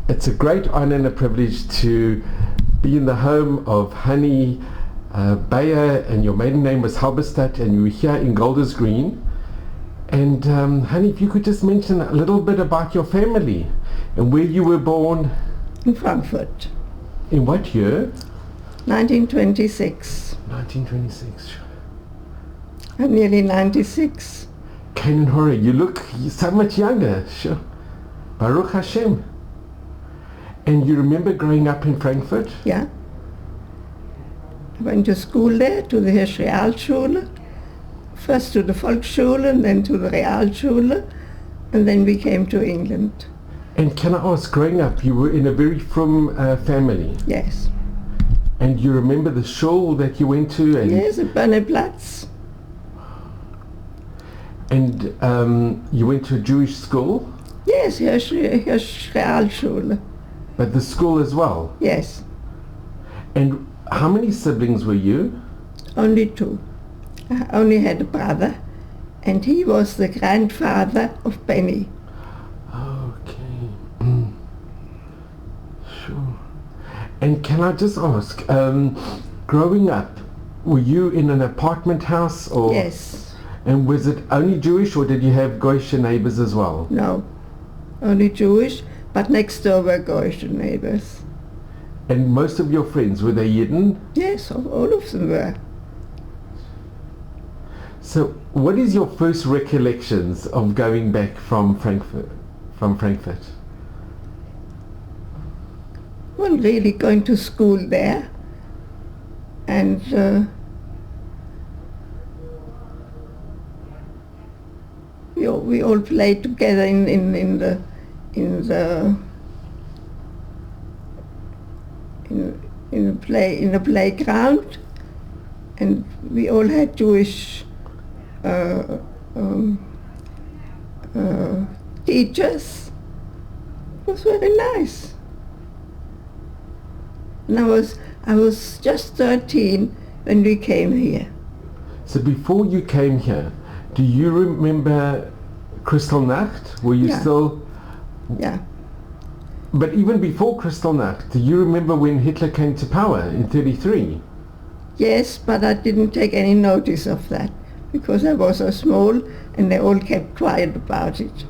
It's a great honor and a privilege to be in the home of Honey Beyer, and your maiden name was Halberstadt, and you were here in Golders Green. And Honey, if you could just mention a little bit about your family and where you were born. In Frankfurt. In what year? 1926. 1926. I'm nearly 96. Kanan Hora, you look so much younger. Sure. Baruch Hashem. And you remember growing up in Frankfurt? Yeah. I went to school there, to the Realschule. First to the Volksschule and then to the Realschule, and then we came to England. And can I ask, growing up, you were in a very fromm family? Yes. And you remember the shul that you went to? And yes, at Bonneplatz. And you went to a Jewish school? Yes, Realschule. But the school as well? Yes. And how many siblings were you? Only two. I only had a brother, and he was the grandfather of Benny. Okay. Sure. And can I just ask, growing up, were you in an apartment house or? Yes. And was it only Jewish, or did you have Goyish neighbors as well? No, only Jewish, but next door were Goyish neighbors. And most of your friends, were they Yidden? Yes, all of them were. So what is your first recollections of going back from Frankfurt? Well, really going to school there, and we all played together in the playground, and we all had Jewish teachers. It was very nice. And I was just 13 when we came here. So before you came here, do you remember Kristallnacht? Were you still? Yeah. But even before Kristallnacht, do you remember when Hitler came to power in 1933? Yes, but I didn't take any notice of that because I was so small and they all kept quiet about it.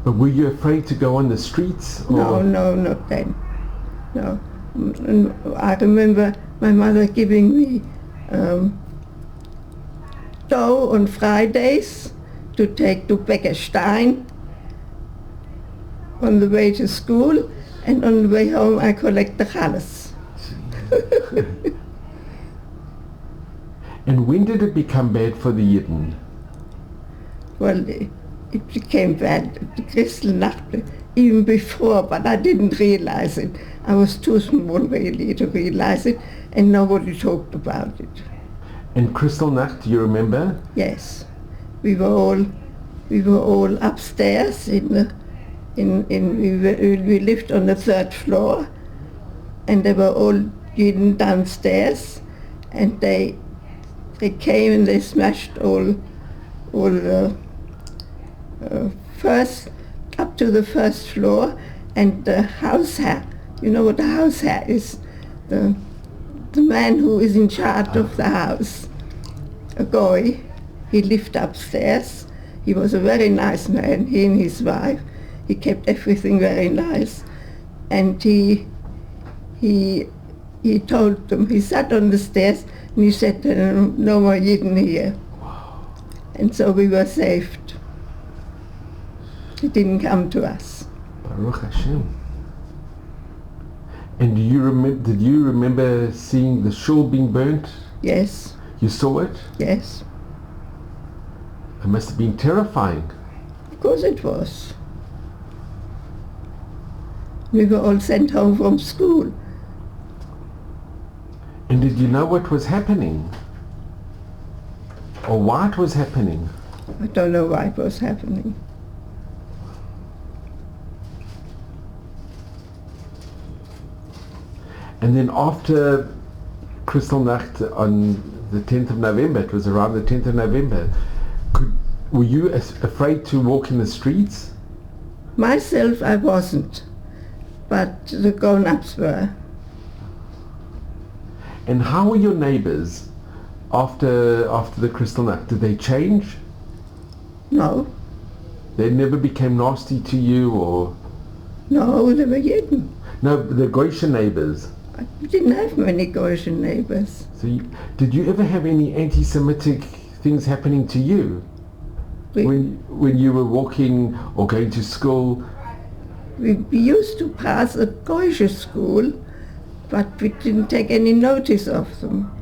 But were you afraid to go on the streets? Or? No, not then. No. And I remember my mother giving me dough on Fridays to take to Beckerstein on the way to school, and on the way home I collect the challah. And when did it become bad for the Yidden? Well, it became bad at the Kristallnacht even before, but I didn't realize it. I was too small really to realize it, and nobody talked about it. And Kristallnacht, do you remember? Yes, we were all upstairs we lived on the third floor, and they were all Yidden downstairs, and they came and they smashed all first up to the first floor, and the house hat. You know what the house hat is? The man who is in charge of the house, a goy. He lived upstairs. He was a very nice man, he and his wife. He kept everything very nice. And he told them, he sat on the stairs and he said, no more Yidden here. Wow. And so we were saved. He didn't come to us. Baruch Hashem. And did you remember seeing the shul being burnt? Yes. You saw it? Yes. It must have been terrifying. Of course it was. We were all sent home from school. And did you know what was happening? Or why it was happening? I don't know why it was happening. And then after Kristallnacht on the 10th of November, it was around the 10th of November, were you afraid to walk in the streets? Myself, I wasn't. but the grown-ups were. And how were your neighbors after the Kristallnacht? Did they change? No, They never became nasty to you, or no, they were hidden. no? The Goyish neighbors. We didn't have many Gaussian neighbors. So, did you ever have any anti-Semitic things happening to you when you were walking or going to school? We used to pass a Gaussian school, but we didn't take any notice of them.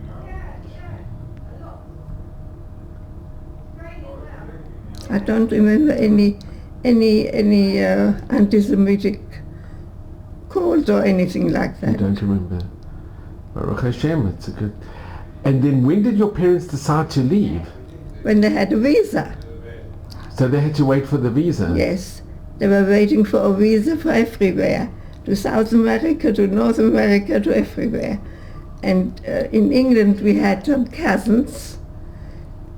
I don't remember any anti-Semitic calls or anything like that. You don't remember? Baruch Hashem, it's a good. And then when did your parents decide to leave? When they had a visa. So they had to wait for the visa? Yes, they were waiting for a visa for everywhere, to South America, to North America, to everywhere. And in England we had some cousins,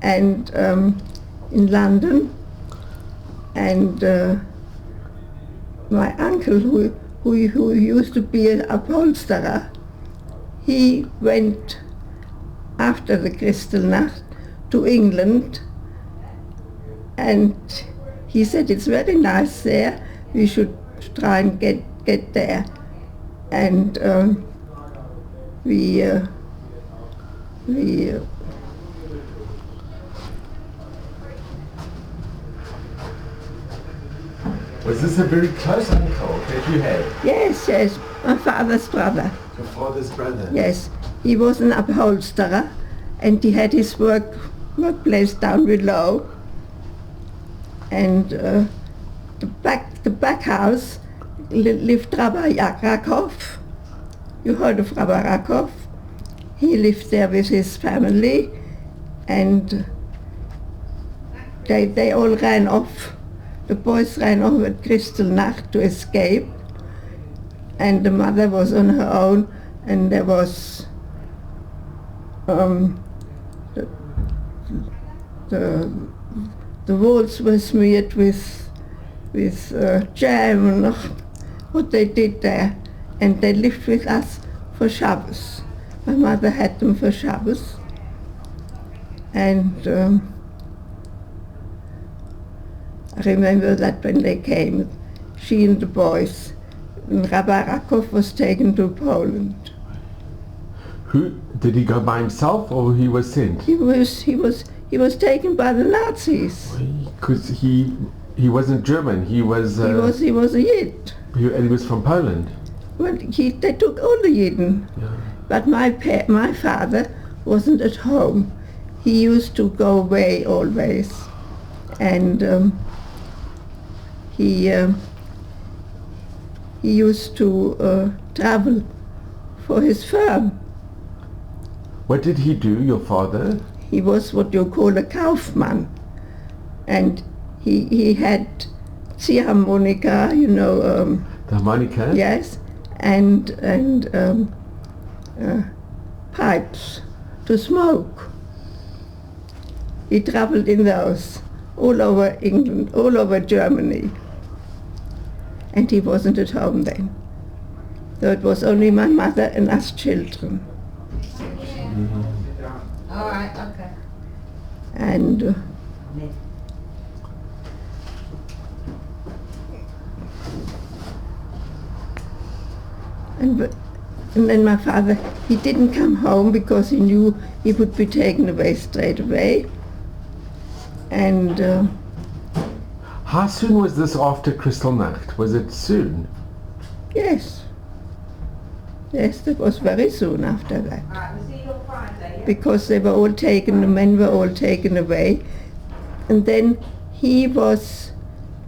and in London, and my uncle who used to be an upholsterer, he went after the Kristallnacht to England, and he said it's very nice there, we should try and get there. And we Was this a very close uncle that you had? Yes, my father's brother. Your father's brother? Yes, he was an upholsterer, and he had his workplace down below. And the back house lived Rabbi Rakov. You heard of Rabbi Rakov? He lived there with his family, and they all ran off. The boys ran off at Kristallnacht to escape, and the mother was on her own, and there was the walls were smeared with jam and what they did there, and they lived with us for Shabbos. My mother had them for Shabbos, and I remember that when they came, she and the boys, and Rabbi Rakov was taken to Poland. Who did he go by himself, or he was sent? He was taken by the Nazis. Because he wasn't German. He was a Yid. And he was from Poland. Well, they took all the Yidden. Yeah. But my father wasn't at home. He used to go away always, and he used to travel for his firm. What did he do, your father? He was what you call a Kaufmann, and he had ziehharmonika, the harmonica? Yes, and pipes to smoke. He traveled in those all over England, all over Germany, and he wasn't at home then. So it was only my mother and us children. Mm-hmm. All right, okay. And and then my father, he didn't come home because he knew he would be taken away straight away. And how soon was this after Kristallnacht? Was it soon? Yes. Yes, that was very soon after that. All right, we'll see you on Friday. Because they were all taken, the men were all taken away. And then he was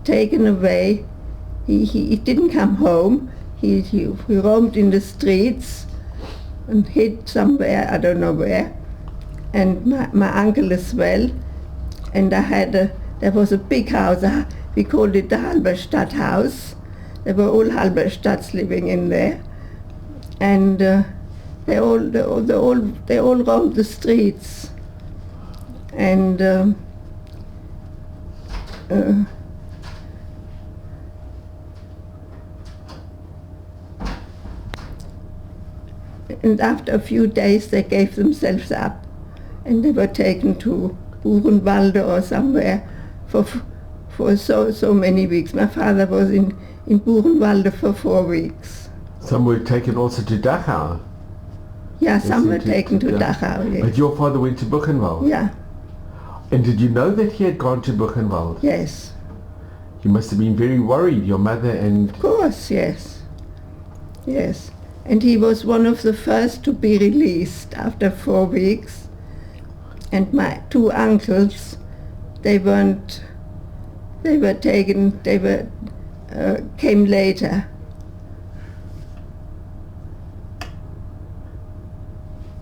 taken away. He didn't come home. He roamed in the streets and hid somewhere, I don't know where. And my uncle as well. And there was a big house, we called it the Halberstadt house. There were all Halberstadts living in there. And they all roamed the streets. And And after a few days they gave themselves up and they were taken to Buchenwalde or somewhere for so many weeks. My father was in Buchenwalde for 4 weeks. Some were taken also to Dachau. Yeah, some were Yes, taken to Dachau, But yes. your father went to Buchenwald. Yeah, And did you know that he had gone to Buchenwald? yes. You must have been very worried, your mother and... Of course, yes. Yes. And he was one of the first to be released after 4 weeks. And my 2 uncles, came later.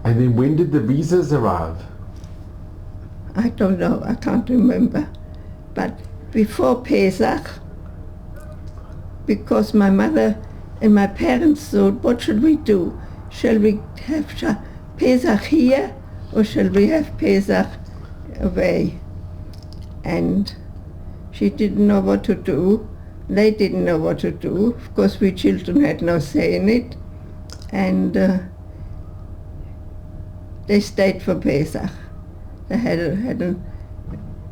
And then when did the visas arrive? I don't know, I can't remember. But before Pesach, because my mother and my parents thought, what should we do? Shall we have Pesach here or shall we have Pesach away? And she didn't know what to do. They didn't know what to do. Of course, we children had no say in it. And they stayed for Pesach. They had a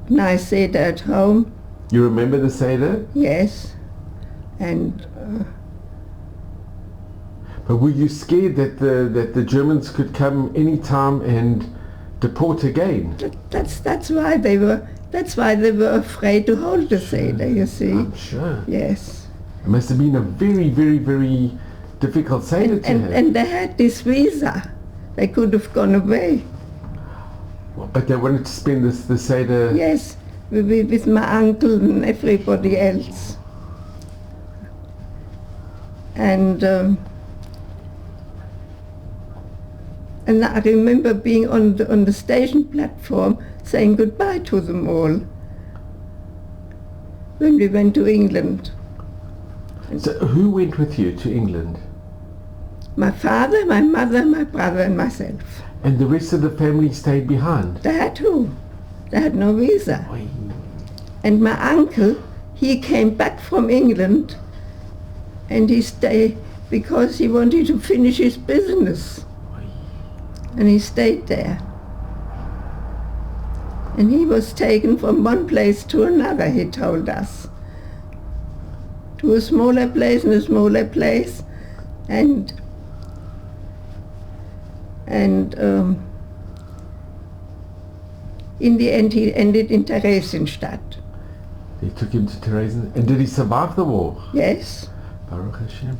nice Seder at home. You remember the Seder? Yes. And But were you scared that the Germans could come any time and deport again? that's why they were afraid to hold the Seder, you see. I'm sure. Yes. It must have been a very, very, very difficult Seder to have. And they had this visa. They could have gone away. But they wanted to spend the Seder... Yes, with my uncle and everybody else. And I remember being on the station platform saying goodbye to them all when we went to England. So who went with you to England? My father, my mother, my brother and myself. And the rest of the family stayed behind? They had to. They had no visa. Oy. And my uncle, he came back from England and he stayed because he wanted to finish his business. And he stayed there. And he was taken from one place to another, he told us. To a smaller place and a smaller place. And in the end he ended in Theresienstadt. They took him to Theresienstadt. And did he survive the war? Yes. Baruch Hashem.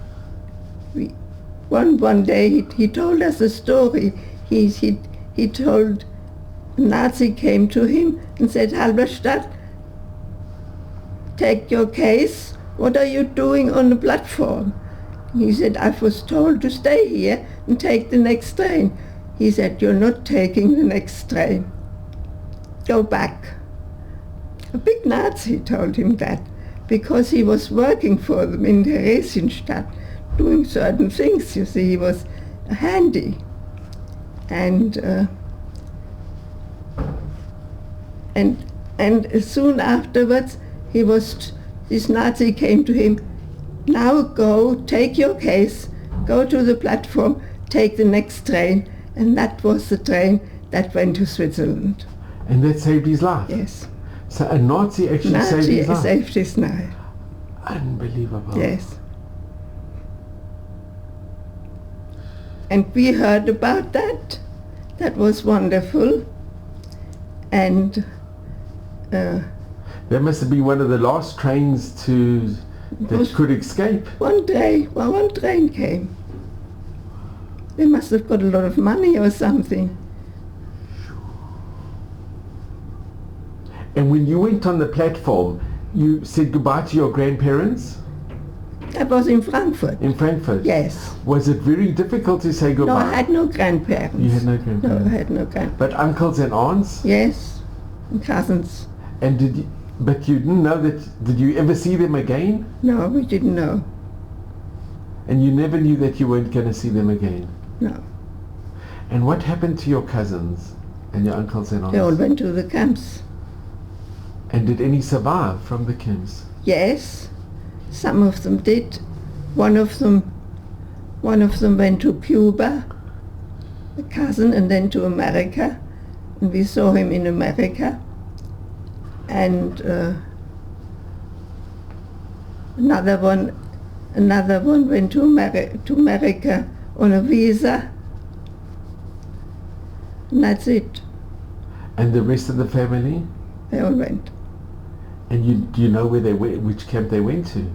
One day he told us a story. He told a Nazi came to him and said, Halberstadt, take your case. What are you doing on the platform? He said, I was told to stay here and take the next train. He said, you're not taking the next train. Go back. A big Nazi told him that because he was working for them in Theresienstadt, doing certain things, you see, he was handy. And soon afterwards, this Nazi came to him, now go, take your case, go to the platform, take the next train, and that was the train that went to Switzerland. And that saved his life? Yes. So a Nazi actually saved his life? Saved his life. Unbelievable. Yes. And we heard about that. That was wonderful. And that must have been one of the last trains that could escape. One train came. They must have got a lot of money or something. And when you went on the platform, you said goodbye to your grandparents? That was in Frankfurt. In Frankfurt? Yes. Was it very difficult to say goodbye? No, I had no grandparents. You had no grandparents? No, I had no grandparents. But uncles and aunts? Yes, and cousins. And but you didn't know that, did you ever see them again? No, we didn't know. And you never knew that you weren't going to see them again? No. And what happened to your cousins and your uncles and aunts? They all went to the camps. And did any survive from the camps? Yes, some of them did. One of them went to Cuba, a cousin, and then to America. And we saw him in America. And another one went to America on a visa. And that's it. And the rest of the family? They all went. And do you know where they went, which camp they went to?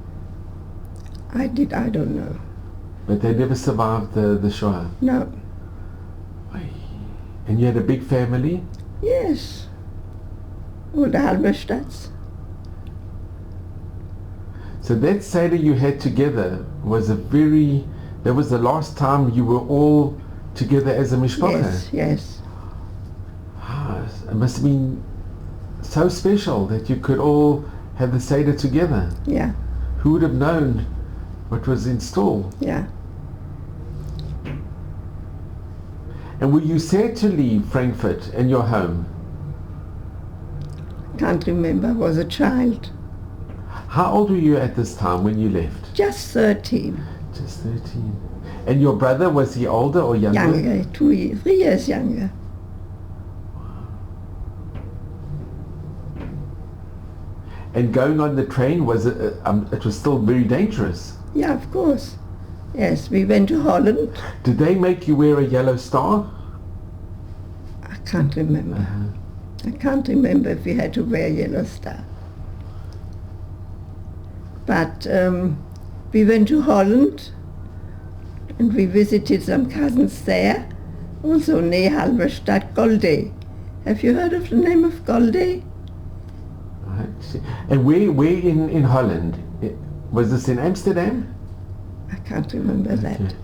I don't know. But they never survived the Shoah? No. And you had a big family? Yes. All the Halberstadts. So that Seder you had together was that was the last time you were all together as a mishpacha? Yes, yes. It must have been so special that you could all have the Seder together. Yeah, Who would have known what was in store? yeah. And were you sad to leave Frankfurt and your home? Can't remember. I was a child. How old were you at this time when you left? Just 13. Just 13. And your brother, was he older or younger? Younger, 3 years younger. And going on the train, was it was still very dangerous? Yeah, of course. Yes, we went to Holland. Did they make you wear a yellow star? I can't remember. I can't remember if we had to wear yellow star. But we went to Holland and we visited some cousins there, also near Halberstadt, Golde. Have you heard of the name of Golde? Right. And where in Holland? Was this in Amsterdam? I can't remember that. Okay.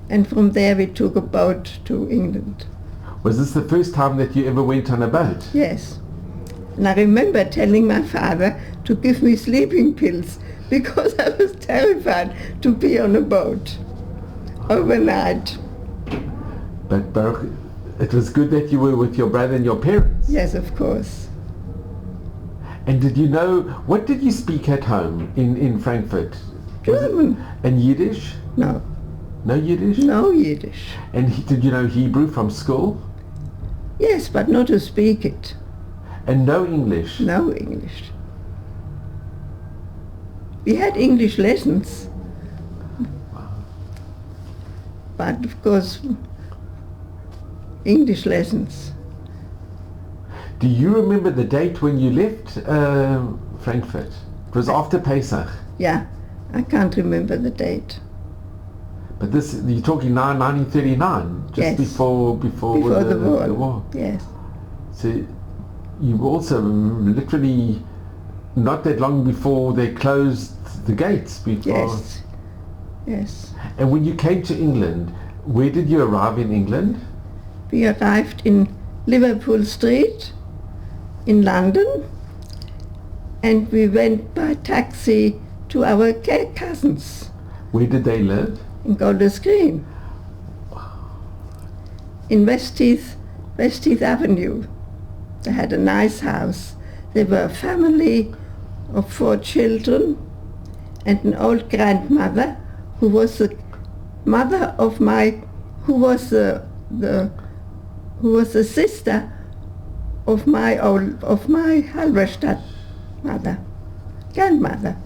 And from there we took a boat to England. Was this the first time that you ever went on a boat? Yes. And I remember telling my father to give me sleeping pills because I was terrified to be on a boat overnight. But Baruch, it was good that you were with your brother and your parents. Yes, of course. And did you know, what did you speak at home in Frankfurt? German. And Yiddish? No. No Yiddish? No Yiddish. And did you know Hebrew from school? Yes, but not to speak it. And no English? No English. We had English lessons. But of course, English lessons. Do you remember the date when you left Frankfurt? It was after Pesach. Yeah, I can't remember the date. But this, you're talking now 1939, just Yes. before the war. Yes. So you were also literally not that long before they closed the gates. Yes. Yes. And when you came to England, where did you arrive in England? We arrived in Liverpool Street in London, and we went by taxi to our cousins Where did they live? in Golders Green, in Westheath Avenue. They had a nice house. They were a family of 4 children and an old grandmother who was the mother of who was the sister of my Halberstadt grandmother.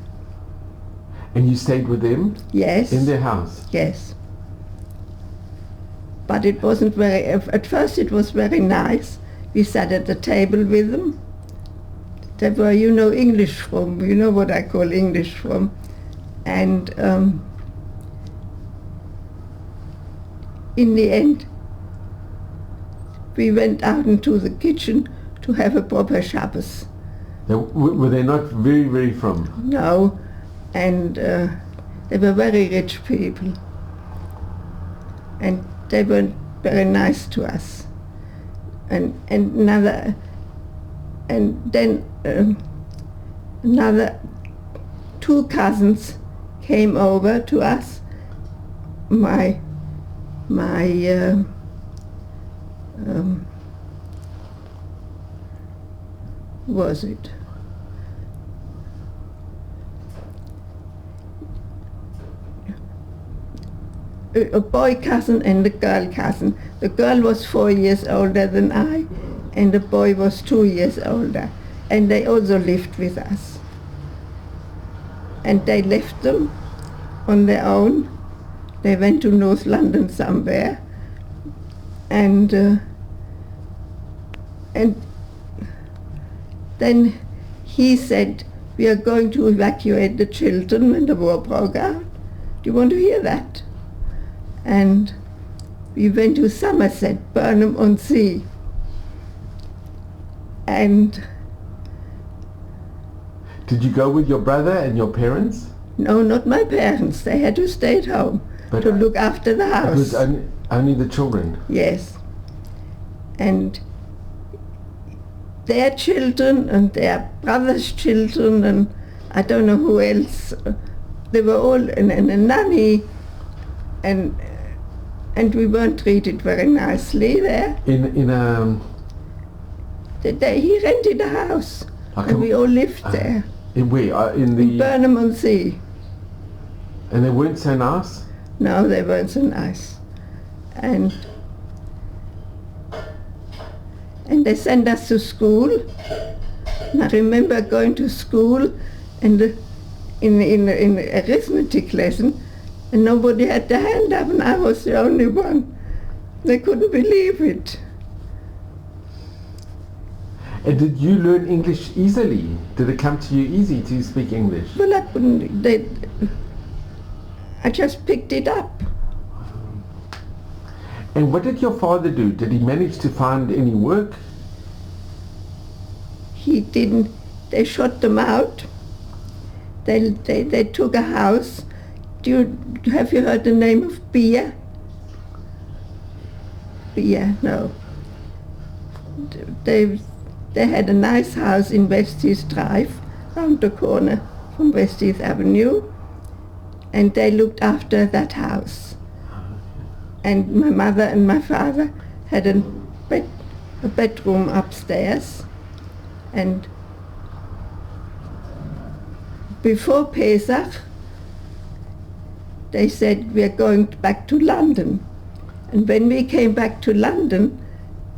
And you stayed with them Yes. in their house? Yes. But it wasn't at first it was very nice. We sat at the table with them. They were, English from, you know what I call English from. And in the end, we went out into the kitchen to have a proper Shabbos. Were they not very, very from? No, and they were very rich people. And they were very nice to us. And then another 2 cousins came over to us. Was it? a boy cousin and a girl cousin. The girl was 4 years older than I, and the boy was 2 years older. And they also lived with us. And they left them on their own. They went to North London somewhere. And then he said, we are going to evacuate the children when the war broke out. Do you want to hear that? And we went to Somerset, Burnham-on-Sea. And Did you go with your brother and your parents? no, not my parents. They had to stay at home But to look after the it was house. only the children. Yes. And their children and their brother's children and I don't know who else, they were all in a nanny, and we weren't treated very nicely there. He rented a house and we all lived there. In where? In In Burnham-on-Sea. And they weren't so nice? No, they weren't so nice. And they sent us to school. And I remember going to school and in arithmetic lesson, and nobody had their hand up, and I was the only one. They couldn't believe it. And did you learn English easily? Did it come to you easy to speak English? Well, I couldn't. I just picked it up. And what did your father do? Did he manage to find any work? He didn't. They shot them out. They took a house. Have you heard the name of Beyer? Beyer, no. They had a nice house in Westies Drive, round the corner from Westies Avenue, and they looked after that house. And my mother and my father had a bedroom upstairs, and before Pesach, they said we are going back to London. And when we came back to London,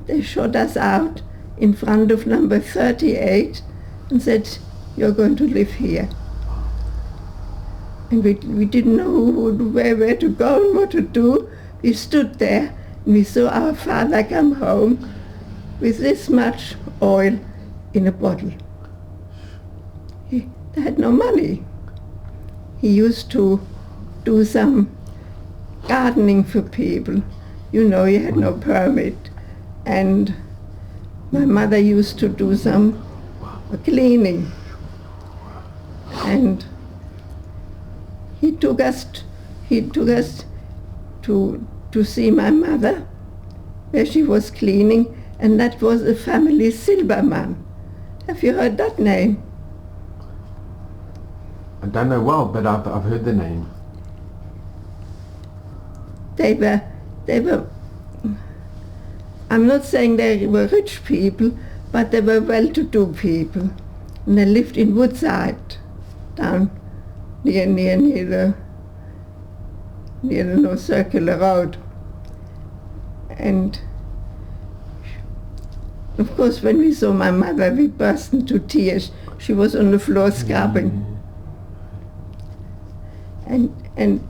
they shot us out in front of number 38 and said, you're going to live here. And we didn't know where to go and what to do. We stood there and we saw our father come home with this much oil in a bottle. They had no money. He used to do some gardening for people. You know, he had no permit. And my mother used to do some cleaning. And he took us to see my mother, where she was cleaning, and that was a family Silberman. Have you heard that name? I don't know well, but I've heard the name. They were, I'm not saying they were rich people, but they were well-to-do people. And they lived in Woodside, down near the North Circular Road. And of course, when we saw my mother, we burst into tears. She was on the floor scrubbing. And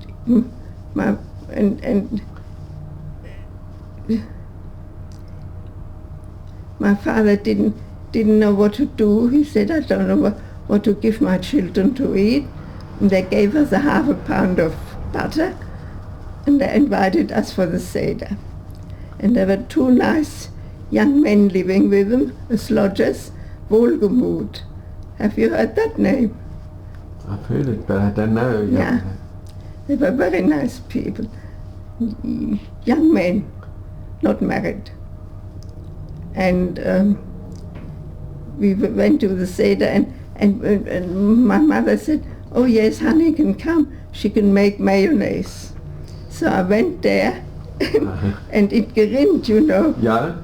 my father didn't know what to do. He said, I don't know what to give my children to eat. And they gave us a half a pound of butter, and they invited us for the Seder. And there were two nice young men living with them, as lodgers, Wohlgemuth. Have you heard that name? I've heard it, but I don't know. Yeah. They were very nice people. Young men, not married. And we went to the Seder, and my mother said, oh yes, honey can come. She can make mayonnaise. So I went there, and it gerinnt, you know. Yeah?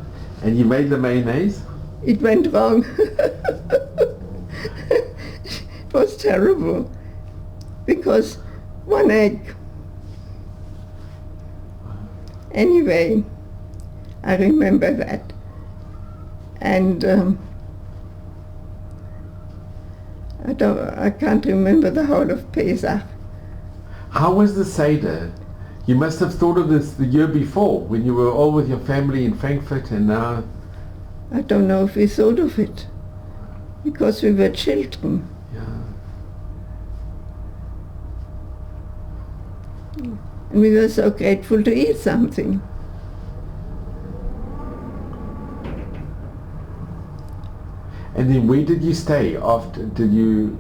And you made the mayonnaise? It went wrong. It was terrible, because one egg Anyway, I remember that. And I can't remember the whole of Pesach. How was the Seder? You must have thought of this the year before when you were all with your family in Frankfurt, and now... I don't know if we thought of it, because we were children. Yeah. And we were so grateful to eat something. And then where did you stay after? Did you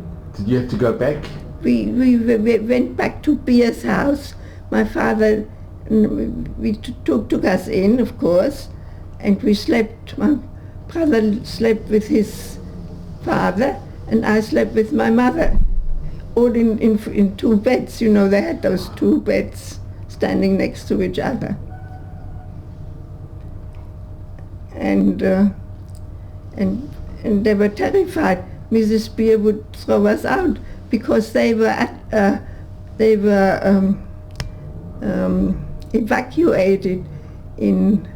have to go back? We went back to Beyer's house. My father took us in, of course, and we slept. My brother slept with his father, and I slept with my mother, all in two beds. You know, they had those two beds standing next to each other. And they were terrified. Mrs. Beyer would throw us out because they were evacuated in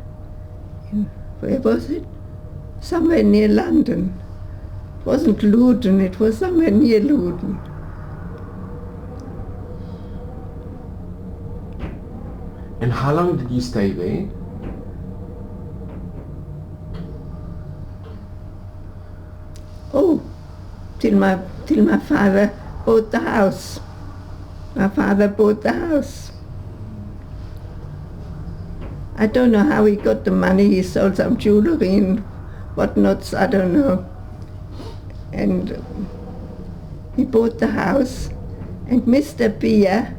where was it? Somewhere near London. It wasn't Luton, it was somewhere near Luton. And how long did you stay there? Oh, till my father bought the house. My father bought the house. I don't know how he got the money. He sold some jewelry and whatnots, I don't know. And he bought the house, and Mr. Beyer,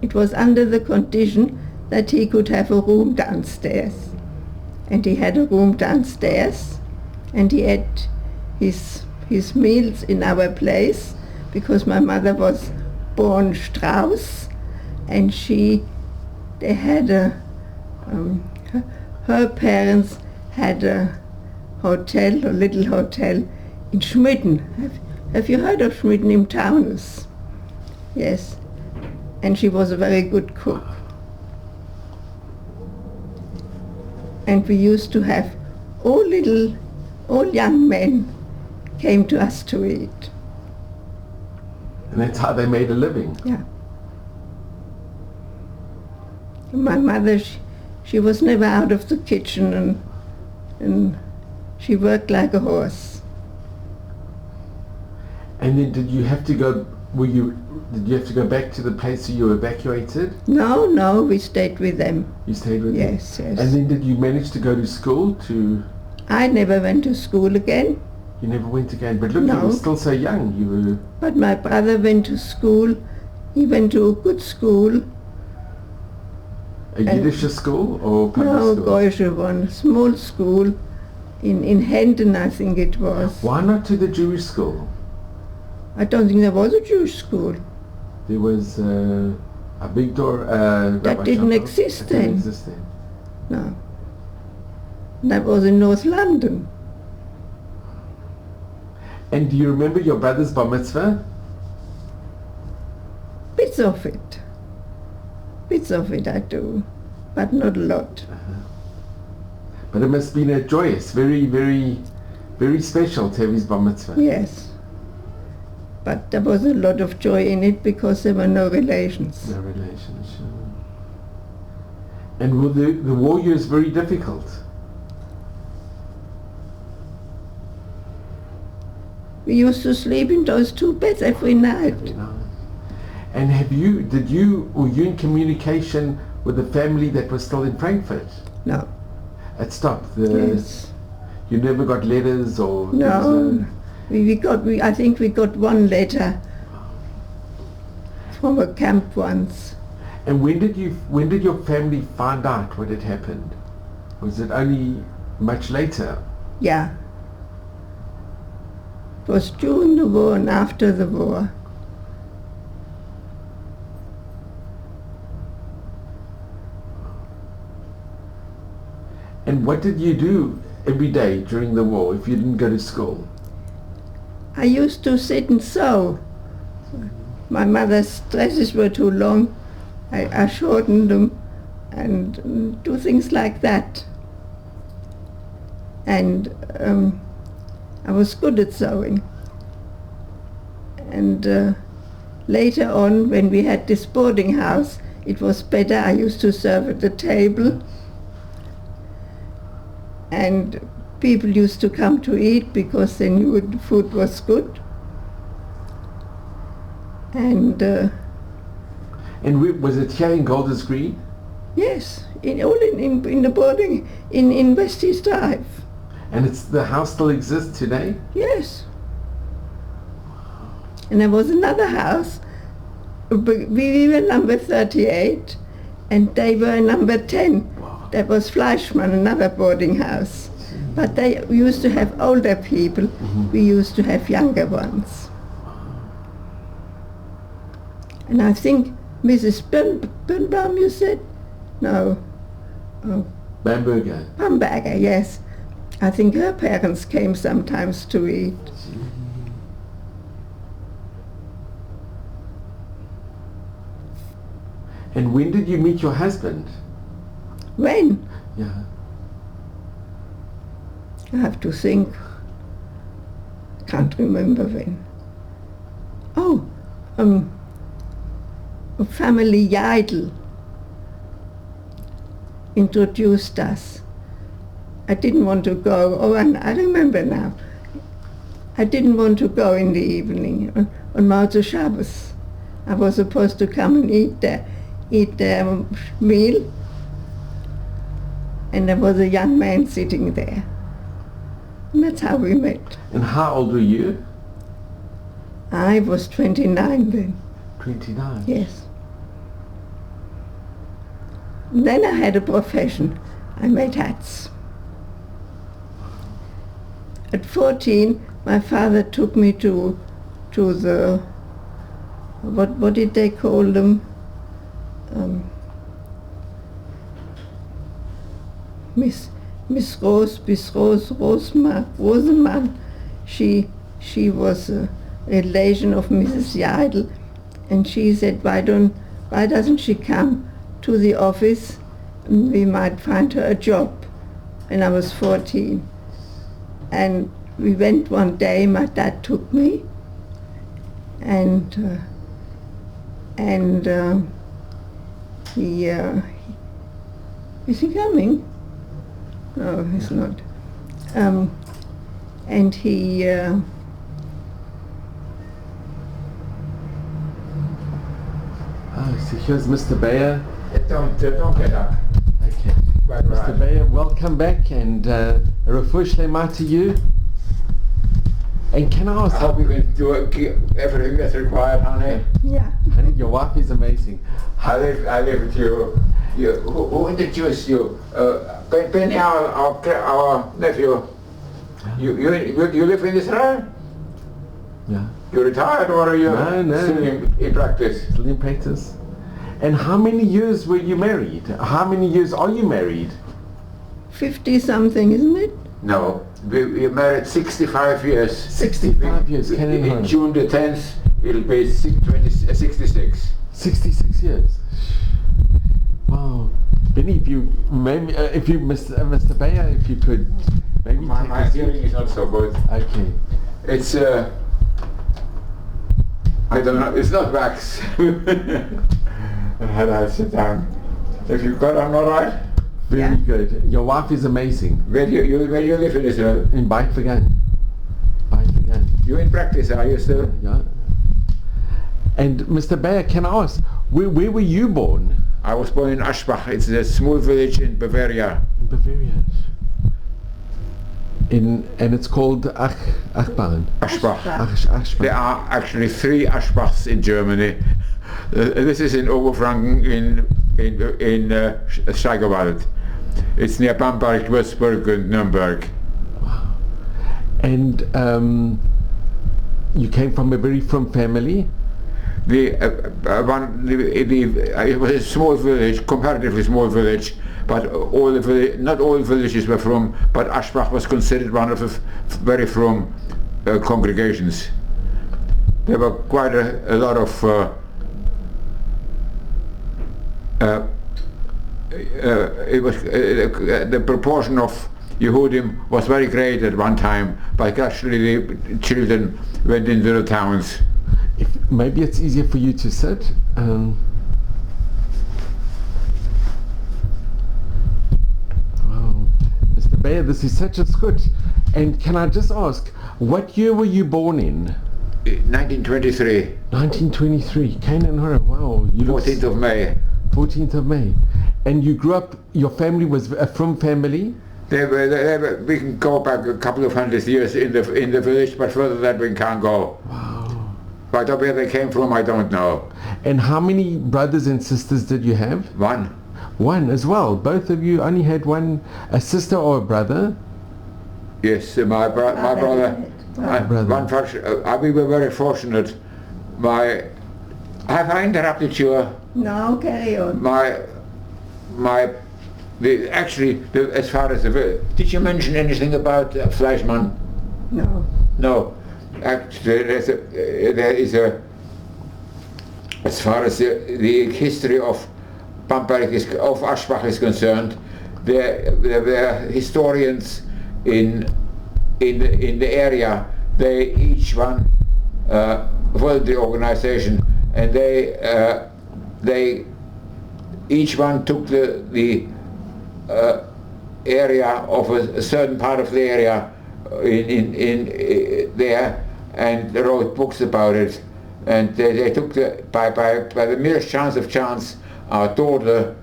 it was under the condition that he could have a room downstairs. And he had a room downstairs, and he ate his meals in our place, because my mother was born Strauss, and they had her parents had a little hotel in Schmitten. Have you heard of Schmitten im Taunus? Yes. And she was a very good cook. And we used to have all young men came to us to eat. And that's how they made a living. Yeah. My mother, she was never out of the kitchen, and she worked like a horse. And then did you have to go back to the place where you were evacuated? No, we stayed with them. You stayed with them? Yes. And then did you manage to go to school to... I never went to school again. You never went again, but look, No. you were still so young. You were... But my brother went to school. He went to a good school. A Yiddish school or public No, school? Goyische one, small school in Hendon, I think it was. Why not to the Jewish school? I don't think there was a Jewish school. There was a big door... That didn't exist then. Didn't exist then. No. That was in North London. And do you remember your brother's bar mitzvah? Bits of it. Bits of it I do, but not a lot. But it must have been a joyous, very, very, very special to have his bar mitzvah. Yes. But there was a lot of joy in it because there were no relations. No relations. And were the war years very difficult? We used to sleep in those two beds every night. Every night. And were you in communication with the family that was still in Frankfurt? No. It stopped? Yes. You never got letters or... No. I think we got one letter from a camp once. And when did your family find out what had happened? Was it only much later? Yeah. It was during the war and after the war. And what did you do every day during the war if you didn't go to school? I used to sit and sew. My mother's dresses were too long, I shorten them and do things like that. And I was good at sewing. And later on, when we had this boarding house, it was better. I used to serve at the table, and people used to come to eat because they knew the food was good. And was it here in Golders Green? yes, in the boarding in West East Drive. And the house still exists today? Yes. And there was another house. We were number 38, and they were number 10. Wow. That was Fleischmann, another boarding house. But they used to have older people. Mm-hmm. We used to have younger ones. And I think Mrs. Birnbaum, you said? No. Oh, Bamberger. Bamberger, yes. I think her parents came sometimes to eat. And when did you meet your husband? When? Yeah. I have to think. Can't remember when. Oh, a family Yidel introduced us. I didn't want to go. Oh, and I remember now. I didn't want to go in the evening on Motzei Shabbos. I was supposed to come and eat their meal, and there was a young man sitting there. And that's how we met. And how old were you? I was 29 then. 29. Yes. Then I had a profession. I made hats. At 14, my father took me to the, what did they call them? Miss Rosemann. She was a relation of Mrs. Yidel, and she said, why doesn't she come to the office and we might find her a job. And I was 14. And we went one day, my dad took me, and he is he coming? No, he's not. And he so here's Mr. Beyer. Don't get up. Okay. Right, Mr. right. Beyer, welcome back, and a refuah shlema to you. And can I ask, I hope you can do everything that's required, honey. yeah. honey, your wife is amazing. I live with you. Who introduced you? Benny, our nephew. You live in Israel? Yeah. You retired, or are you No. still in practice? Still in practice. And how many years were you married? How many years are you married? 50 something, isn't it? No, we married 65 years. 65 years, can you In imagine? June the 10th, it'll be 66. 66 years. Wow. Benny, if you, Mr. Beyer, if you could maybe take My a seat. hearing is not so good. Okay. It's I don't know, it's not wax. And how do I sit down? If you got on all right? Very Yeah. good. Your wife is amazing. Where do you live in Israel? In Beyer. You in practice, are you still? Yeah. And Mr. Beyer, can I ask, where were you born? I was born in Aschbach. It's a small village in Bavaria. In Bavaria. And it's called Achbahn. Aschbach. Achbahn. There are actually 3 Aschbachs in Germany. This is in Oberfranken in Steigerwald. It's near Bamberg, Würzburg and Nuremberg. And you came from a very frum family? It was a small village, comparatively small village, but not all villages were from, but Aschbach was considered one of the very from congregations. There were quite a lot of it was the proportion of Yehudim was very great at one time, but actually the children went into the towns. Maybe it's easier for you to sit. Wow. Mr. Beyer, this is such a skut. And can I just ask, what year were you born in? 1923. 1923. Canaan Horror. Wow. You 14th of May. 14th of May. And you grew up, your family was a Frum family? They were, we can go back a couple of hundred years in the village, but further than we can't go. Wow. But where they came from, I don't know. And how many brothers and sisters did you have? One. One as well. Both of you only had one, a sister or a brother? Yes, my brother. We were very fortunate. Have I interrupted you? No, carry on. As far as did you mention anything about Fleischmann? No. No. Actually, there is a, as far as the history of Bamberg of Aschbach is concerned, there were historians in the area. They each one followed the organization, and they each one took the area of a certain part of the area in there and wrote books about it. And they took by the merest chance, our daughter,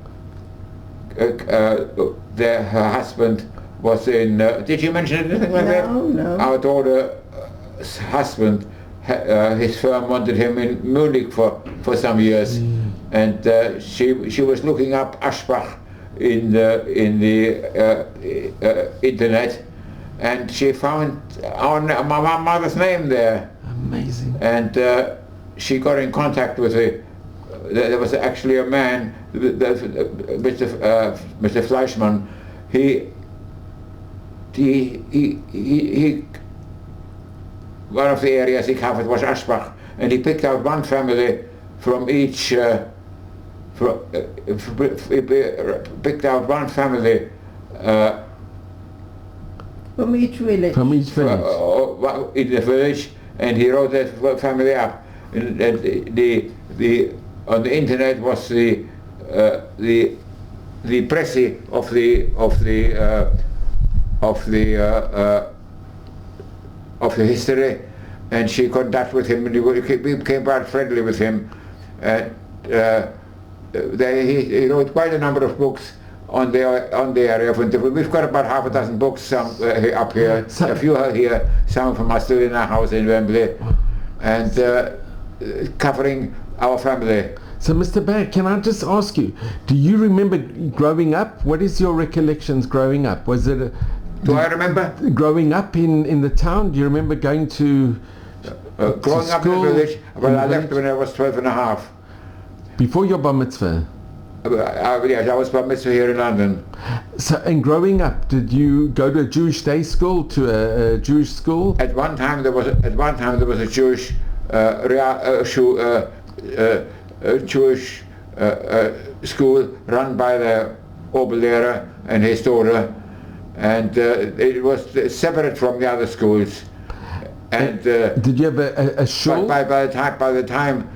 her husband was in. Did you mention anything like that? No. Our daughter's husband, his firm wanted him in Munich for some years, and she was looking up Aschbach in the internet, and she found my mother's name there. Amazing. And she got in contact with there was actually a man, Mr. Fleischmann. He one of the areas he covered was Aschbach, and he picked out one family from each. Picked out one family From each village. From each village. In the village, and he wrote that family up. And on the internet was the pressy of the history, and she contacted with him, and we became quite friendly with him. He wrote quite a number of books on the area of interview. We've got about half a dozen books up here, a few are here, some of them are still in our house in Wembley, and covering our family. So Mr. Beyer, can I just ask you, do you remember growing up? What is your recollections growing up? Was it Do I remember? Growing up in the town, do you remember going to growing up in the village? Well, I left when I was 12 and a half. Before your bar mitzvah? Yes, I was bar mitzvah here in London. So, and growing up, did you go to a Jewish day school, to a Jewish school? At one time there was a Jewish Jewish school run by the Oberlehrer and his daughter, and it was separate from the other schools. And did you have a shul? By the time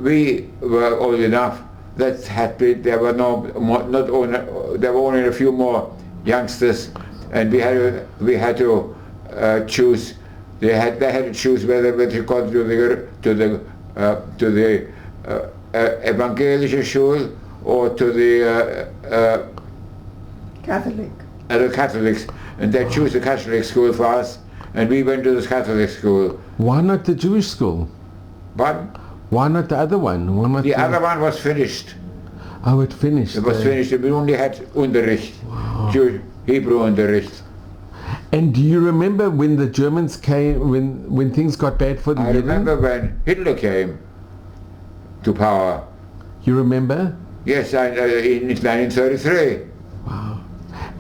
we were old enough, that had been, there were there were only a few more youngsters, and we had to choose. They had to choose whether to go to the evangelische Schule or to the Catholic. The Catholics, and they chose the Catholic school for us, and we went to the Catholic school. Why not the Jewish school? But why not the other one? Why not the other one was finished. Oh, it finished. It was finished. We only had Unterricht, wow. Hebrew Unterricht. And do you remember when the Germans came, when things got bad for the I remember when Hitler came to power. You remember? Yes, in 1933. Wow.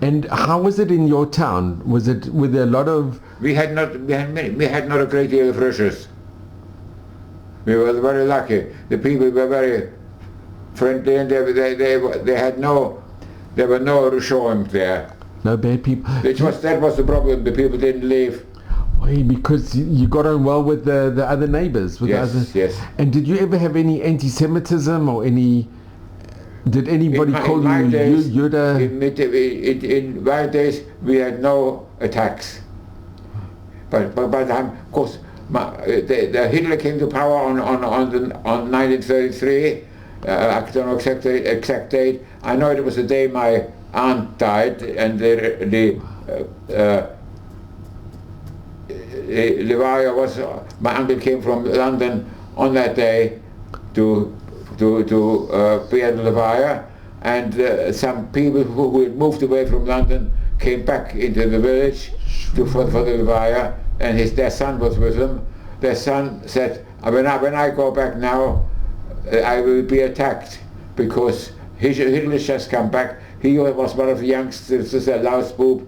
And how was it in your town? Were there a lot of? We had not a great deal of Russians. We were very lucky. The people were very friendly, and they had no, there were no Rishonim there. No bad people. That was the problem. The people didn't leave. Why? Because you got on well with the other neighbors. With Yes, the other, yes. And did you ever have any anti-Semitism or any? Did anybody call in my you days, Yuda? In my days, we had no attacks. But by the time, of course, the Hitler came to power on 1933. I don't know exact date. I know it was the day my aunt died, and the Beyer was. My uncle came from London on that day to be at the Beyer, and some people who had moved away from London came back into the village for the Beyer, and their son was with them. Their son said, when I go back now, I will be attacked, because Hitler's just come back. He was one of the youngsters, a Lausbub.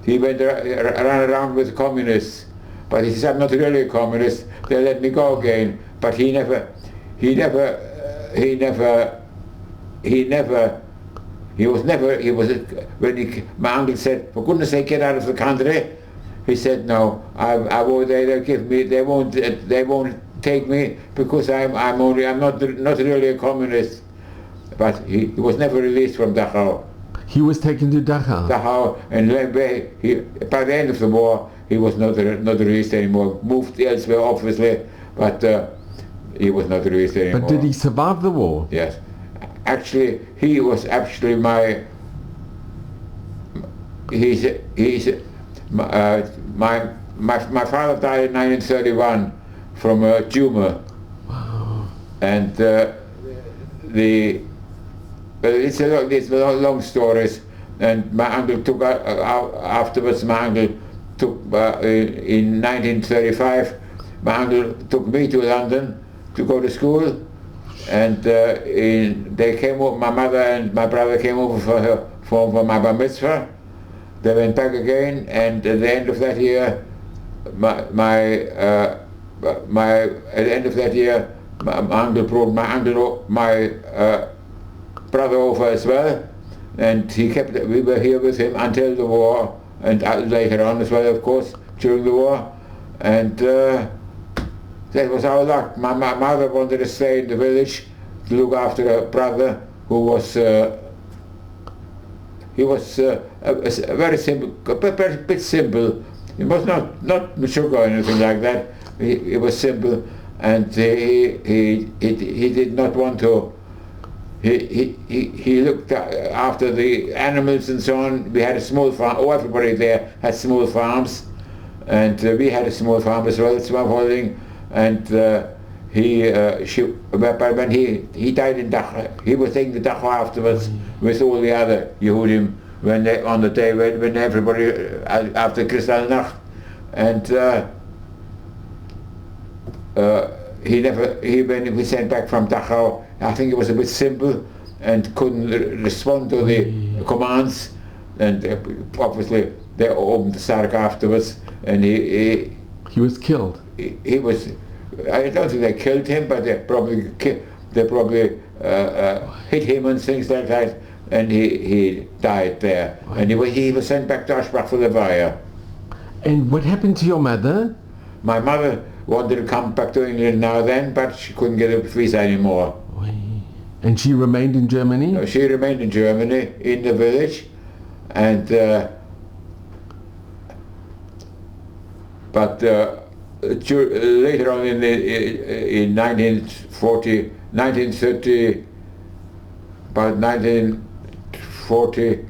He ran around with communists, but he said, I'm not really a communist. They let me go again. But he was when my uncle said, for goodness sake, get out of the country. He said, no, they won't take me, because I'm not really a communist. But he was never released from Dachau. He was taken to Dachau. And by the end of the war, he was not released anymore. Moved elsewhere, obviously, but he was not released anymore. But did he survive the war? Yes. Actually, he was actually my father died in 1931 from a tumor. Wow. And it's a long stories. And my uncle took afterwards. My uncle took in 1935. My uncle took me to London to go to school, and they came over. My mother and my brother came over for my bar mitzvah. They went back again, and at the end of that year, my uncle brought my brother over as well, and we were here with him until the war, and later on as well, of course, during the war, and that was our luck. My mother wanted to stay in the village to look after her brother, who was a very simple, a bit simple. He was not sugar or anything like that. He was simple, and he did not want to. He looked after the animals and so on. We had a small farm. Everybody there had small farms, and we had a small farm as well. Small holding, and but when he died in Dachau, he was taking the Dachau afterwards with all the other Yehudim on the day when everybody after Kristallnacht, and when we sent back from Dachau, I think it was a bit simple and couldn't respond to the commands, and obviously they opened the Sarg afterwards, and he was killed. He was. I don't think they killed him, but they probably hit him and things like that, and he died there. Wow. And he was sent back to Ashbach for the Beyer. And what happened to your mother? My mother wanted to come back to England now then, but she couldn't get a visa anymore. And she remained in Germany? No, she remained in Germany, in the village, and but later on in 1940, 1930, about 1940,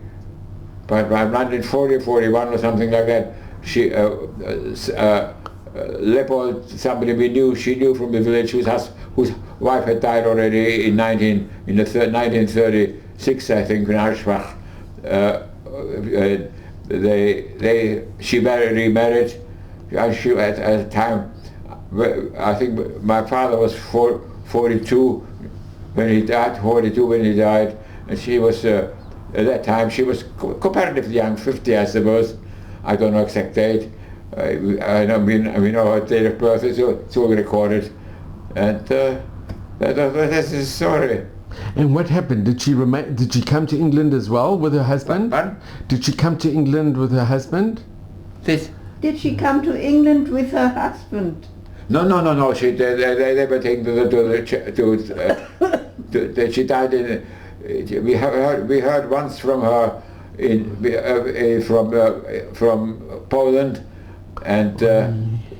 by 1940 or 41 or something like that, she Leopold, somebody she knew from the village, whose wife had died already in 1936, I think, in Arschbach. She remarried. She at a time, I think my father was 42 when he died, and she was at that time she was comparatively young, 50 I suppose. I don't know exact date. I don't mean we know her date of birth. It's all recorded, and that's the story. And what happened? Did she remain? Did she come to England as well with her husband? Pardon? Did she come to England with her husband? This? Did she come to England with her husband? No. They were taken she died in. We heard once from her from Poland, and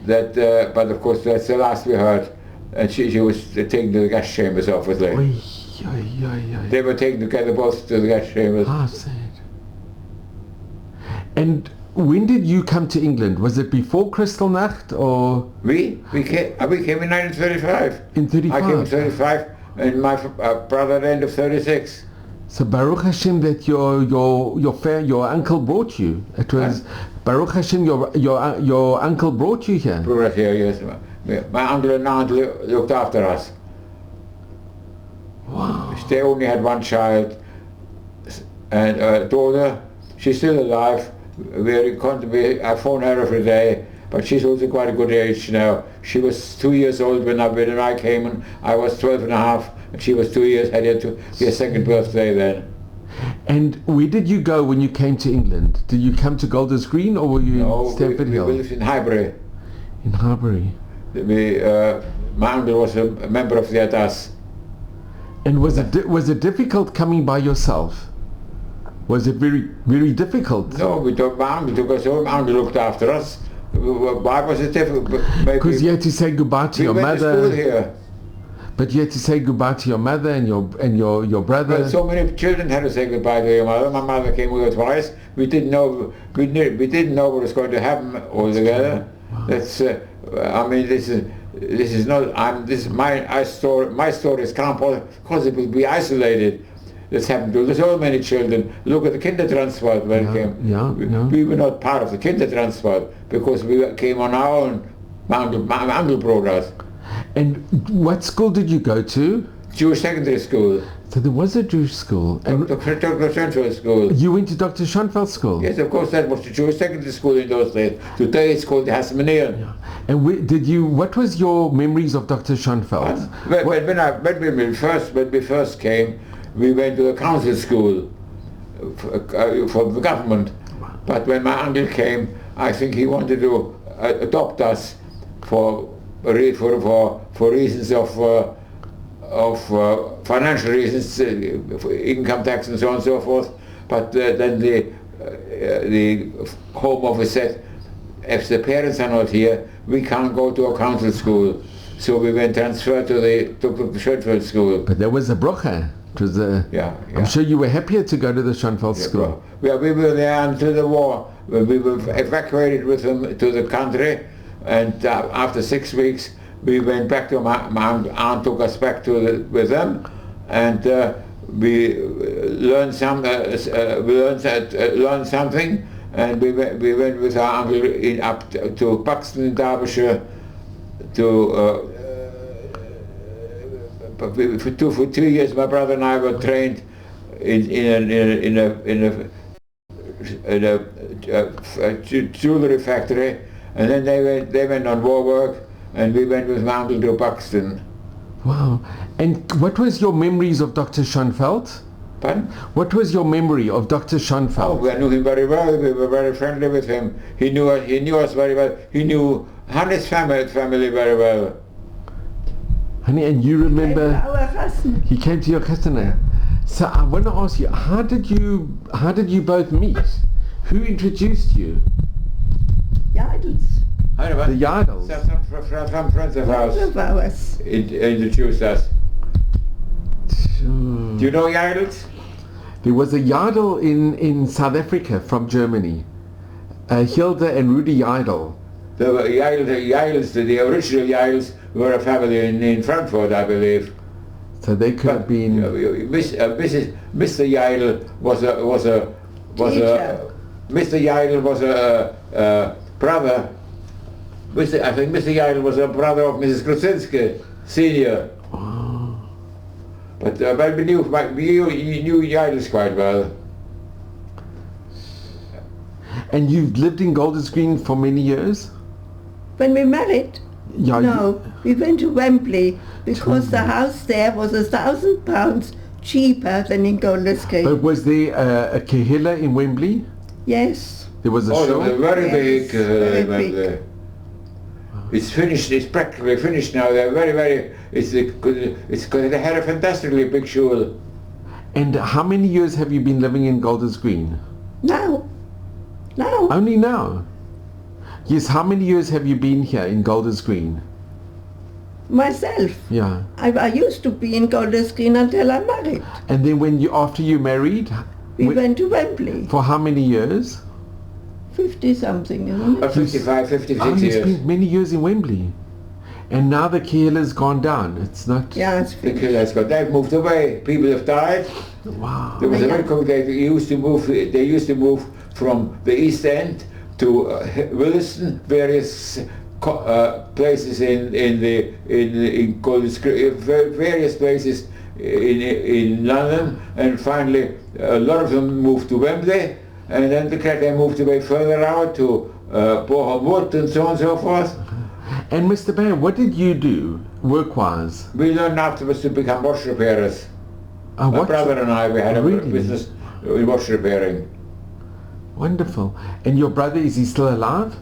but of course that's the last we heard. And she was taken to the gas chambers, obviously. They were taken together both to the gas chambers. Ah, sad. And when did you come to England? Was it before Kristallnacht or? We came in 1935. In 35? I came in 35, and my brother at the end of 36. So Baruch Hashem that your uncle brought you. It was Baruch Hashem your uncle brought you here. Brought us here, yes. My uncle and aunt looked after us. Wow. They only had one child, and a daughter. She's still alive. I phone her every day, but she's also quite a good age now. She was 2 years old when I came, and I was 12 and a half, and she was 2 years headed to her second birthday then. And where did you go when you came to England? Did you come to Golders Green or were you in Stamford Hill? We lived in Highbury. In Highbury. My uncle was a member of the Adas. And was it difficult coming by yourself? Was it very, very difficult? No, my uncle took us home. My uncle looked after us. Why was it difficult? Because you had to say goodbye to your mother. We went to school here. But you had to say goodbye to your mother and your brother. Well, so many children had to say goodbye to your mother. My mother came over twice. We didn't know what was going to happen altogether. Wow. That's my stories can't possibly be isolated. This happened to so many children. Look at the Kindertransport when it came. We were not part of the Kindertransport because we came on our own. My uncle brought us. And what school did you go to? Jewish secondary school. So there was a Jewish school. And Dr. Schoenfeld school. You went to Dr. Schoenfeld school? Yes, of course, that was the Jewish secondary school in those days. Today it's called the Hasmonean. Yeah. And what was your memories of Dr. Schoenfeld? When we first came, we went to a council school for the government. But when my uncle came, I think he wanted to adopt us for reasons of financial reasons, for income tax and so on and so forth. But then the Home Office said, if the parents are not here, we can't go to a council school. So we went transferred to the Schoenfeld school. But there was a brocha. It was yeah. I'm sure you were happier to go to the Schoenfeld school. Yeah, we were there until the war. We were evacuated with them to the country, and after 6 weeks we went back to my aunt took us back with them, and we learned learned something, and we went with our uncle up to Buxton in Derbyshire for 2 years. My brother and I were trained in a jewelry factory, and then they went on war work, and we went with my uncle to Buxton. Wow. And what was your memories of Dr. Schoenfeld? Pardon? What was your memory of Dr. Schoenfeld? Oh, we knew him very well. We were very friendly with him. He knew us very well. He knew Hannes' family very well. Honey, and you remember He came to your chasana. So I want to ask you, how did you both meet? Who introduced you? Yidels. The Yidels. Some friends of ours introduced us. Do you know Yidels? There was a Yidel in South Africa from Germany. Hilda and Rudy Yidel. The Yidels, the original Yidels, were a family in Frankfurt, I believe. So they could have been. Mr. Yidel was a Mr. Yidel was a brother. I think Mr. Yidel was a brother of Mrs. Krasinski, Senior. Oh. But we knew Yidels quite well. And you've lived in Golders Green for many years? When we married? Yeah. No, we went to Wembley because the house there was £1,000 cheaper than in Golders Green. But was there a Kehilla in Wembley? Yes. There was a Oh, shul? they were very Yes, big. very But, big. it's finished. It's practically finished now. They're very. It's because they had a fantastically big shul. And how many years have you been living in Golders Green? Now. Only now? Yes, how many years have you been here in Golders Green? Myself. Yeah. I used to be in Golders Green until I married. And then after you married, We went to Wembley. for how many years? 50 something, isn't it? 55, 56 Oh, you years. spent many years in Wembley. And now the Kehilla's gone down. It's not... Yeah, it's The finished. killers got. They've moved away. People have died. Wow. There was a Yeah. very complicated. They used to move from the East End to Williston, various places in Golders Green, various places in London, and finally a lot of them moved to Wembley, and then they moved away further out to Boreham Wood and so on and so forth. And Mr. Beyer, what did you do work-wise? We learned afterwards to become watch repairers. My What? brother and I, we had a Really? business in watch repairing. Wonderful. And your brother, is he still alive?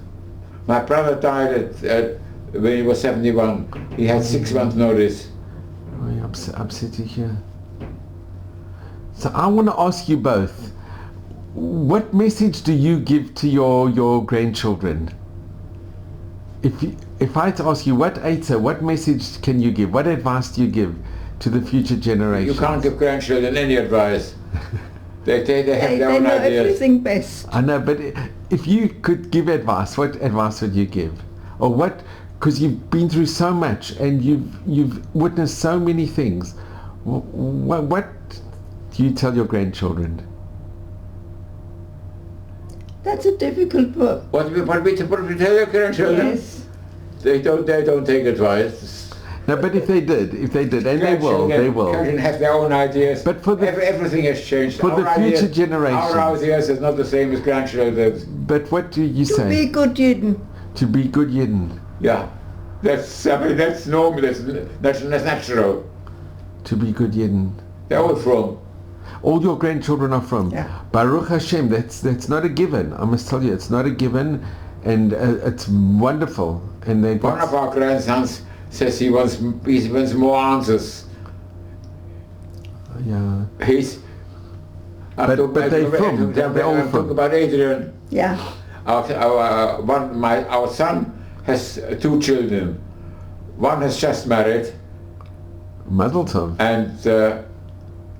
My brother died when he was 71. He had 6 months notice. Oh, yeah, upset to hear. So I want to ask you both, what message do you give to your grandchildren? If I had to ask you, what message can you give? What advice do you give to the future generations? You can't give grandchildren any advice. They have They their own know ideas. everything best. I know, but if you could give advice, what advice would you give? Or what? Because you've been through so much and you've witnessed so many things. What do you tell your grandchildren? That's a difficult book. What we tell your grandchildren? Yes. They don't take advice. No, but if they did, and they will. Children have their own ideas. But for the- everything has changed. for the future generations. Our ideas is not the same as grandchildren's. But what do you To say? be good Yidden. To be good Yidden. Yeah, that's normal. That's natural. To be good Yidden. They're all from. All your grandchildren are from. Yeah. Baruch Hashem. That's not a given. I must tell you, it's not a given, and it's wonderful. And they One of our grandsons says he wants more answers. Yeah. He's. But they're from. They're all Talk from. about Adrian. Yeah. Our son has 2 children. One has just married, Mazel tov. and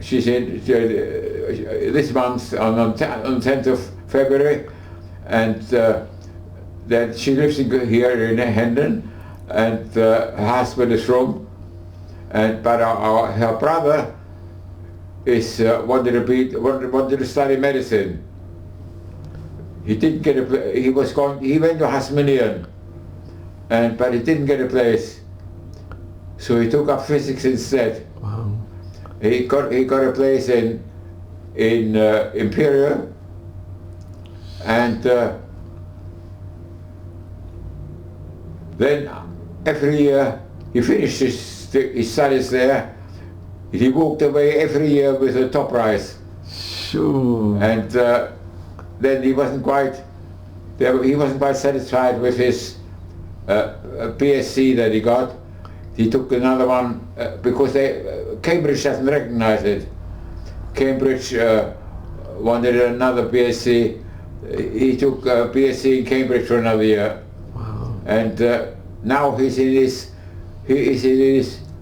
she's in this month on 10th of February, and then she lives here in Hendon, and her husband is from, but her brother is wanted to study medicine. He didn't get he went to Hasmonean, but he didn't get a place, so he took up physics instead. Wow. He got a place in Imperial, and then every year he finished his studies there. He walked away every year with a top prize, Sure. and then he wasn't quite satisfied with his PSC that he got. He took another one because Cambridge doesn't recognize it. Cambridge wanted another PSC. He took PSC in Cambridge for another year, Wow. and now he's in his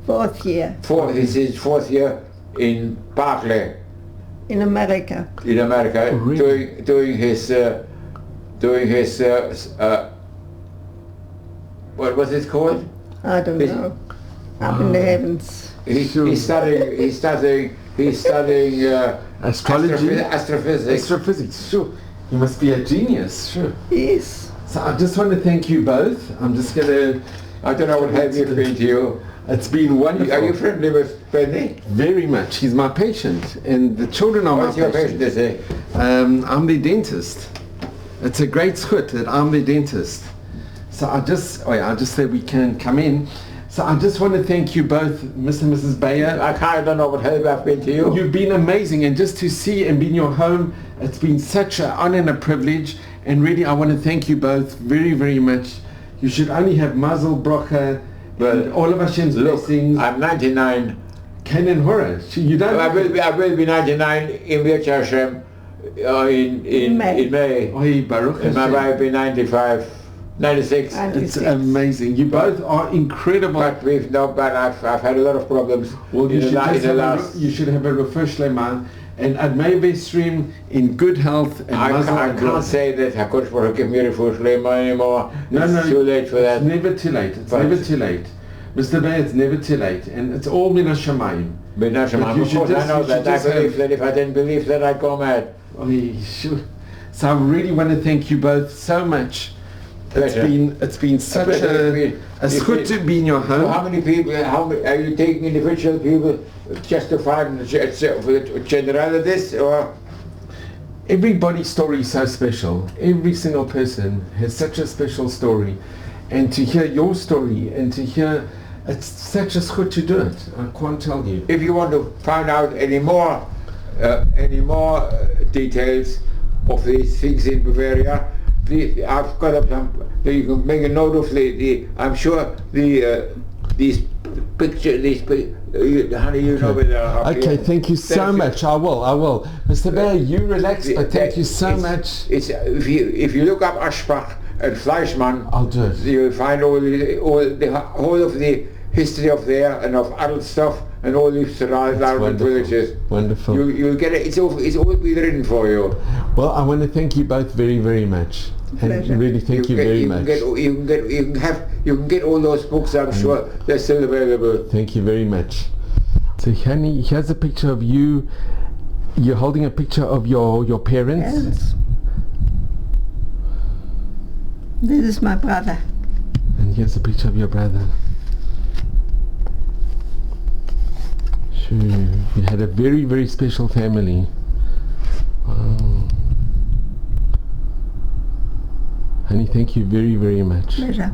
4th year fourth year in Berkeley in America. in America, Oh, really? doing his what was it called? I don't This- know. Up in the heavens. Sure. He's studying Astrology. astrophysics. Astrophysics. Sure. You must be a genius. Sure. Yes. So I just want to thank you both. I'm just gonna. I don't know what have you been to you. It's been wonderful. Are you friendly with Benny? Very much. He's my patient, and the children are What's my your patient to say? I'm their dentist. It's a great schut that I'm their dentist. So I just say we can come in. So I just want to thank you both, Mr. and Mrs. Beyer. I don't know what help I've been to you. You've been amazing, and just to see and be in your home, it's been such an honor and a privilege. And really, I want to thank you both very, very much. You should only have Mazel Bracha and all of Hashem's blessings. I'm 99. Kenan Hora. You don't. I will be 99 in Virtue Hashem in May. Oy, Baruch And my Hashem. wife will be 95, 96. It's amazing. You both are incredible. But I've had a lot of problems. Well, you in should, the la- in just the have last. you should have a refuah shlema, and at May stream in good health and I mazel can't and say that HaKadosh Baruch Hu give me refuah shlema anymore. No, It's no, too late for that. It's never too late. It's But- never too late. Mr. Beyer, it's never too late, and it's all min hashamayim. But not But you of should course, just- I know you that. should I just believe have- that if I didn't believe that, I'd go mad. Oy, sure. So I really want to thank you both so much. Pleasure. It's been such pleasure. a zchut to be in your So how home. many people, are you taking individual people just to find generalities, or? Everybody's story is so special. Every single person has such a special story, and to hear your story and to hear, it's such a zchut to do it. I can't tell you. If you want to find out any more details of these things in Bavaria, please, I've got up some. You can make a note of I'm sure these pictures. Honey, you know where they are. Okay, thank you so much. I will. Mr. Beyer, you relax, but thank you so much. It's if you look up Aschbach and Fleischmann, I'll do it. you'll find all of the history of there and of adult stuff and all these surrounding Wonderful. villages. Wonderful. You'll get it. It's all been written for you. Well, I want to thank you both very, very much. And Pleasure. really thank you very much. You can get all those books. I'm sure they're still available. Thank you very much. So Hani, here's a picture of you. You're holding a picture of your parents. Yes. This is my brother. And here's a picture of your brother. Sure. You had a very, very special family. Wow. Honey, thank you very, very much. Pleasure.